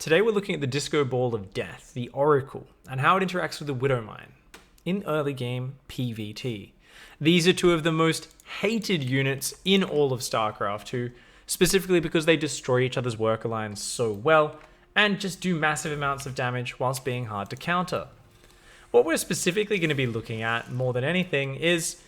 Today we're looking at the Disco Ball of Death, the Oracle, and how it interacts with the Widow Mine in early game PvT. These are two of the most hated units in all of StarCraft 2, specifically because they destroy each other's worker lines so well and just do massive amounts of damage whilst being hard to counter. What we're specifically going to be looking at more than anything is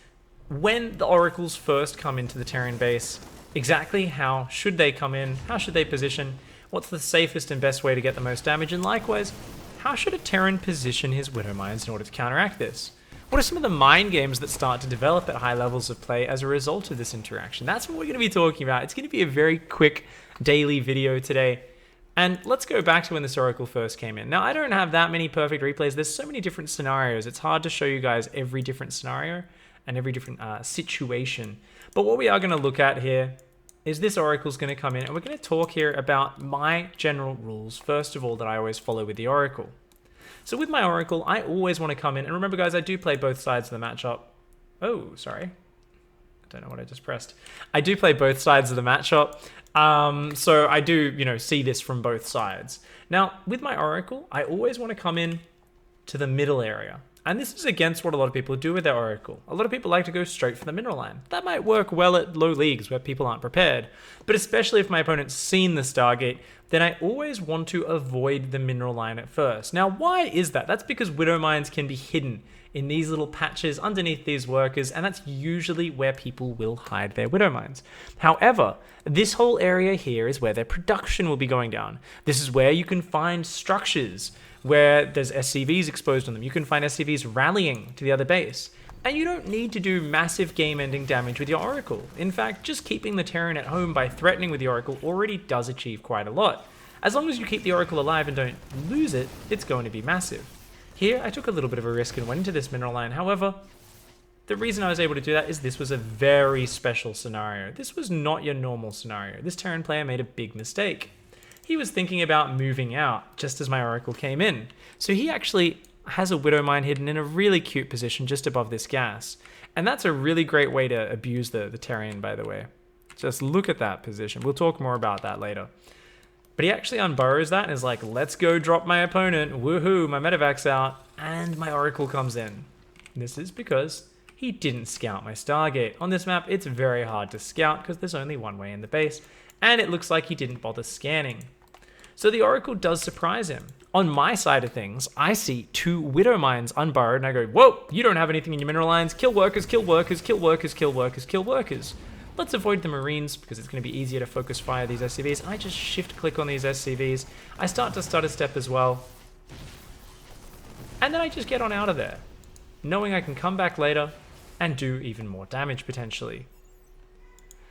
when the Oracles first come into the Terran base, exactly how should they come in, how should they position, what's the safest and best way to get the most damage, and likewise, how should a Terran position his Widow Mines in order to counteract this? What are some of the mind games that start to develop at high levels of play as a result of this interaction? That's what we're going to be talking about. It's going to be a very quick daily video today. And let's go back to when this Oracle first came in. Now, I don't have that many perfect replays. There's so many different scenarios. It's hard to show you guys every different scenario and every different situation. But what we are going to look at here is this Oracle's going to come in, and we're going to talk here about my general rules, first of all, that I always follow with the Oracle. So with my Oracle, I always want to come in, and remember guys, I do play both sides of the matchup. Oh, sorry. I don't know what I just pressed. I do play both sides of the matchup, so I do, see this from both sides. Now, with my Oracle, I always want to come in to the middle area. And this is against what a lot of people do with their Oracle. A lot of people like to go straight for the mineral line. That might work well at low leagues where people aren't prepared. But especially if my opponent's seen the Stargate, then I always want to avoid the mineral line at first. Now, why is that? That's because Widow Mines can be hidden in these little patches underneath these workers, and that's usually where people will hide their Widow Mines. However, this whole area here is where their production will be going down. This is where you can find structures where there's SCVs exposed on them. You can find SCVs rallying to the other base. And you don't need to do massive game-ending damage with your Oracle. In fact, just keeping the Terran at home by threatening with the Oracle already does achieve quite a lot. As long as you keep the Oracle alive and don't lose it, it's going to be massive. Here, I took a little bit of a risk and went into this mineral line. However, the reason I was able to do that is this was a very special scenario. This was not your normal scenario. This Terran player made a big mistake. He was thinking about moving out just as my Oracle came in. So he actually has a Widow Mine hidden in a really cute position just above this gas. And that's a really great way to abuse the Terran, by the way. Just look at that position. We'll talk more about that later. But he actually unburrows that and is like, let's go drop my opponent. Woohoo, my medevac's out. And my Oracle comes in. This is because he didn't scout my Stargate. On this map, it's very hard to scout because there's only one way in the base. And it looks like he didn't bother scanning. So the Oracle does surprise him. On my side of things, I see two Widow Mines unburrowed, and I go, whoa, you don't have anything in your mineral lines. Kill workers, kill workers, kill workers, kill workers, kill workers. Let's avoid the Marines because it's going to be easier to focus fire these SCVs. I just shift click on these SCVs. I start to stutter step as well. And then I just get on out of there, knowing I can come back later and do even more damage potentially.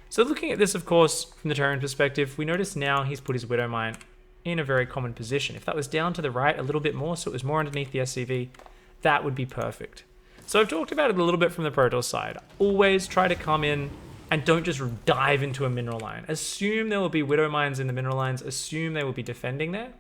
So looking at this, of course, from the Terran perspective, we notice now he's put his Widow Mine in a very common position. If that was down to the right a little bit more, so it was more underneath the SCV, that would be perfect. So I've talked about it a little bit from the Protoss side. Always try to come in and don't just dive into a mineral line. Assume there will be Widow Mines in the mineral lines, assume they will be defending there.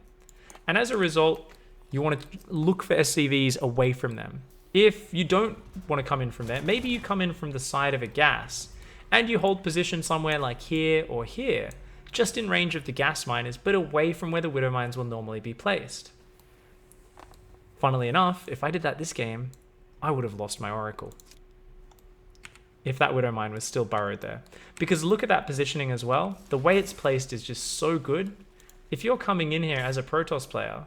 And as a result, you want to look for SCVs away from them. If you don't want to come in from there, maybe you come in from the side of a gas and you hold position somewhere like here or here, just in range of the gas miners, but away from where the Widow Mines will normally be placed. Funnily enough, if I did that this game, I would have lost my Oracle. If that Widow Mine was still burrowed there. Because look at that positioning as well. The way it's placed is just so good. If you're coming in here as a Protoss player,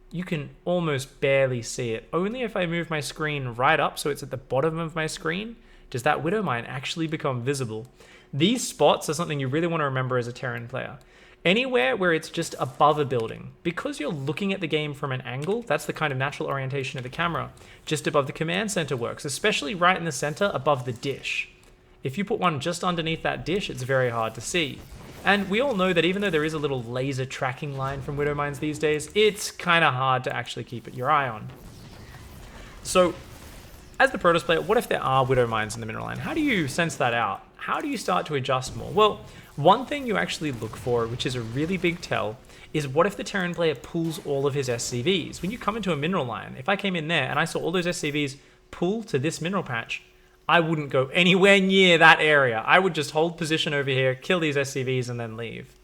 you can almost barely see it. Only if I move my screen right up so it's at the bottom of my screen does that Widow Mine actually become visible. These spots are something you really want to remember as a Terran player. Anywhere where it's just above a building, because you're looking at the game from an angle, that's the kind of natural orientation of the camera. Just above the command center works, especially right in the center above the dish. If you put one just underneath that dish, it's very hard to see. And we all know that even though there is a little laser tracking line from Widow Mines these days, it's kind of hard to actually keep your eye on. So, as the Protoss player, what if there are Widow Mines in the mineral line? How do you sense that out? How do you start to adjust more? Well, one thing you actually look for, which is a really big tell, is what if the Terran player pulls all of his SCVs? When you come into a mineral line, if I came in there and I saw all those SCVs pull to this mineral patch, I wouldn't go anywhere near that area. I would just hold position over here, kill these SCVs, and then leave.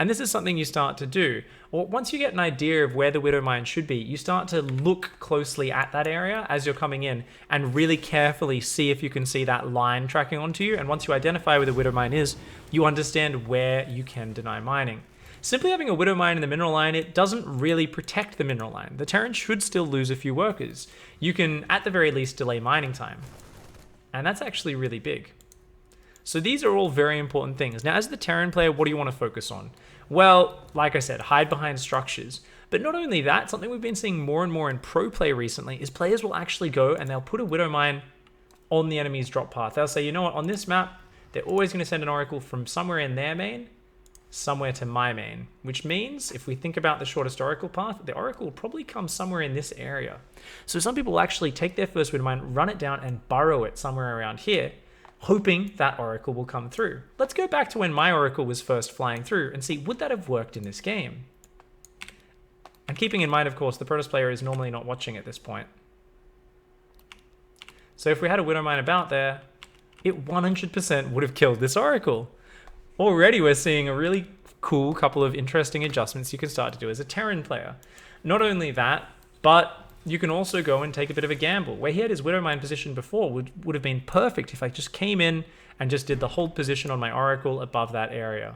And this is something you start to do. Or once you get an idea of where the Widow Mine should be, you start to look closely at that area as you're coming in and really carefully see if you can see that line tracking onto you. And once you identify where the Widow Mine is, you understand where you can deny mining. Simply having a Widow Mine in the mineral line, it doesn't really protect the mineral line. The Terran should still lose a few workers. You can, at the very least, delay mining time. And that's actually really big. So these are all very important things. Now, as the Terran player, what do you want to focus on? Well, like I said, hide behind structures. But not only that, something we've been seeing more and more in pro play recently is players will actually go and they'll put a Widow Mine on the enemy's drop path. They'll say, you know what, on this map, they're always going to send an Oracle from somewhere in their main, somewhere to my main. Which means, if we think about the shortest Oracle path, the Oracle will probably come somewhere in this area. So some people will actually take their first Widow Mine, run it down, and burrow it somewhere around here, hoping that Oracle will come through. Let's go back to when my Oracle was first flying through and see, would that have worked in this game? And keeping in mind, of course, the Protoss player is normally not watching at this point. So if we had a Widow Mine about there, it 100% would have killed this Oracle. Already we're seeing a really cool couple of interesting adjustments you can start to do as a Terran player. Not only that, but you can also go and take a bit of a gamble. Where he had his Widow Mine position before would have been perfect if I just came in and just did the hold position on my Oracle above that area.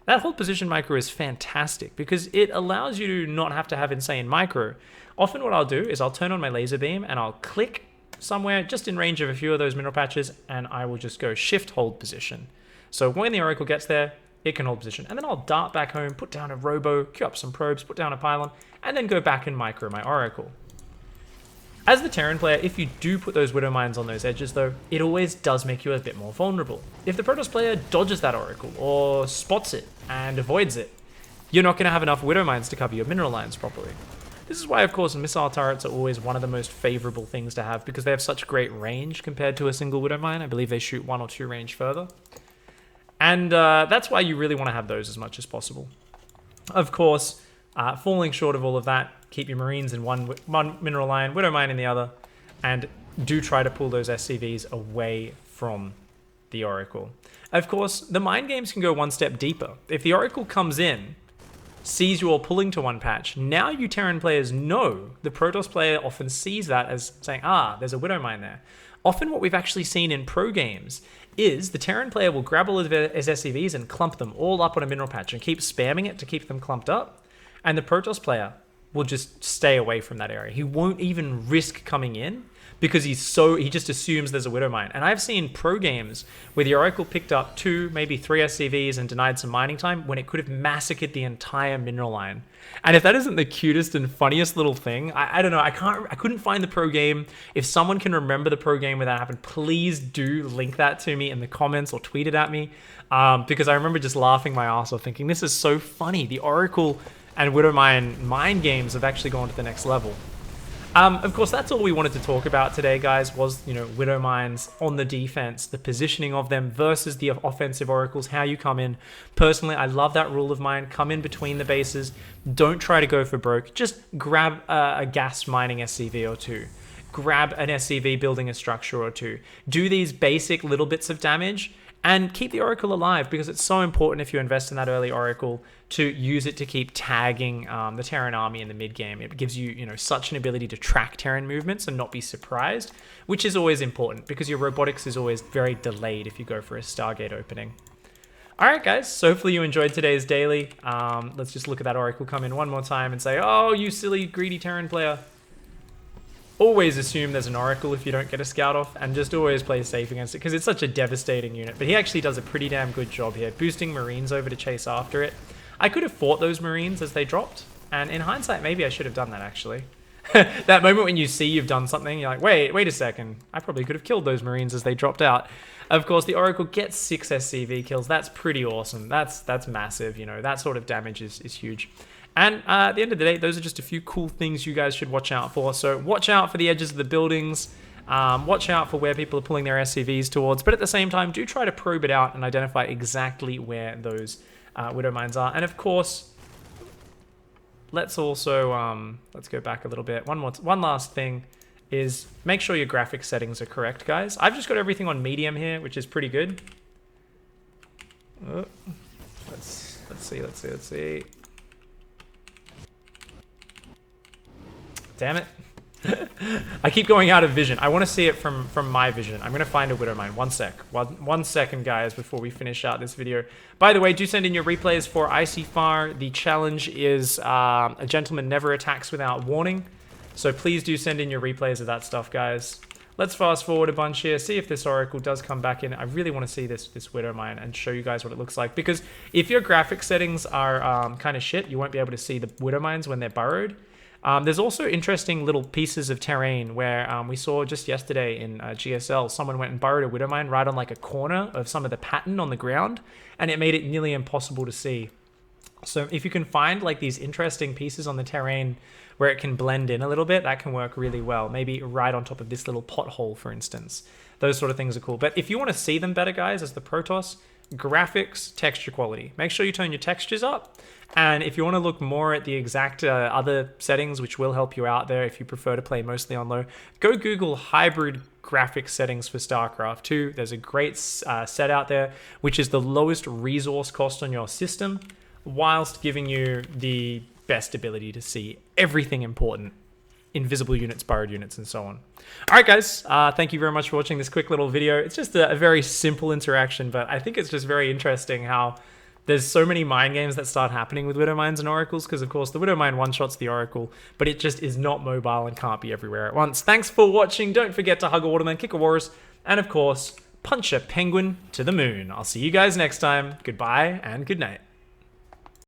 That hold position micro is fantastic because it allows you to not have to have insane micro. Often what I'll do is I'll turn on my laser beam and I'll click somewhere just in range of a few of those mineral patches and I will just go shift hold position. So when the Oracle gets there, it can hold position. And then I'll dart back home, put down a robo, queue up some probes, put down a pylon, and then go back and micro my Oracle. As the Terran player, if you do put those Widow Mines on those edges though, it always does make you a bit more vulnerable. If the Protoss player dodges that Oracle, or spots it and avoids it, you're not going to have enough Widow Mines to cover your mineral lines properly. This is why, of course, missile turrets are always one of the most favorable things to have because they have such great range compared to a single Widow Mine. I believe they shoot 1 or 2 range further. And that's why you really want to have those as much as possible. Of course, falling short of all of that, keep your Marines in one mineral line, Widow Mine in the other, and do try to pull those SCVs away from the Oracle. Of course, the mind games can go one step deeper. If the Oracle comes in, sees you all pulling to one patch, now you Terran players know the Protoss player often sees that as saying, ah, there's a Widow Mine there. Often what we've actually seen in pro games is the Terran player will grab all of his SCVs and clump them all up on a mineral patch and keep spamming it to keep them clumped up. And the Protoss player will just stay away from that area. He won't even risk coming in because he just assumes there's a Widow Mine. And I've seen pro games where the Oracle picked up 2, maybe 3 SCVs and denied some mining time when it could have massacred the entire mineral line. And if that isn't the cutest and funniest little thing, I don't know, I couldn't find the pro game. If someone can remember the pro game where that happened, please do link that to me in the comments or tweet it at me. Because I remember just laughing my ass off thinking, this is so funny. The Oracle and Widow Mine mind games have actually gone to the next level. Of course, that's all we wanted to talk about today, guys, was, Widow Mines on the defense, the positioning of them versus the offensive Oracles, how you come in. Personally, I love that rule of mine. Come in between the bases. Don't try to go for broke. Just grab a gas mining SCV or 2. Grab an SCV building a structure or 2. Do these basic little bits of damage and keep the Oracle alive because it's so important if you invest in that early Oracle to use it to keep tagging the Terran army in the mid game. It gives you, such an ability to track Terran movements and not be surprised, which is always important because your robotics is always very delayed if you go for a Stargate opening. All right, guys, so hopefully you enjoyed today's daily. Let's just look at that Oracle come in one more time and say, oh, you silly, greedy Terran player. Always assume there's an Oracle if you don't get a scout off, and just always play safe against it because it's such a devastating unit. But he actually does a pretty damn good job here, boosting Marines over to chase after it. I could have fought those Marines as they dropped, and in hindsight, maybe I should have done that actually. That moment when you see you've done something, you're like, wait a second, I probably could have killed those Marines as they dropped out. Of course, the Oracle gets 6 SCV kills. That's pretty awesome. That's massive. That sort of damage is huge. And at the end of the day, those are just a few cool things you guys should watch out for. So watch out for the edges of the buildings. Watch out for where people are pulling their SCVs towards. But at the same time, do try to probe it out and identify exactly where those Widow Mines are. And of course, let's also, let's go back a little bit. One last thing is make sure your graphics settings are correct, guys. I've just got everything on medium here, which is pretty good. Let's see. Damn it. I keep going out of vision. I want to see it from my vision. I'm going to find a widow mine. One second, guys, before we finish out this video. By the way, do send in your replays for ICYFAR. The challenge is a gentleman never attacks without warning. So please do send in your replays of that stuff, guys. Let's fast forward a bunch here, see if this Oracle does come back in. I really want to see this widow mine and show you guys what it looks like. Because if your graphic settings are kind of shit, you won't be able to see the widow mines when they're burrowed. There's also interesting little pieces of terrain where we saw just yesterday in GSL, someone went and burrowed a widow mine right on like a corner of some of the pattern on the ground, and it made it nearly impossible to see. So if you can find like these interesting pieces on the terrain where it can blend in a little bit, that can work really well. Maybe right on top of this little pothole, for instance. Those sort of things are cool. But if you want to see them better, guys, as the Protoss, graphics, texture quality. Make sure you turn your textures up. And if you want to look more at the exact other settings, which will help you out there if you prefer to play mostly on low, go Google hybrid graphics settings for StarCraft 2. There's a great set out there, which is the lowest resource cost on your system, whilst giving you the best ability to see everything important. Invisible units, burrowed units, and so on. All right, guys, thank you very much for watching this quick little video. It's just a very simple interaction, but I think it's just very interesting how there's so many mind games that start happening with Widow Mines and Oracles, because of course the Widow Mine one-shots the Oracle, but it just is not mobile and can't be everywhere at once. Thanks for watching. Don't forget to hug a waterman, kick a walrus, and of course, punch a penguin to the moon. I'll see you guys next time. Goodbye and good night.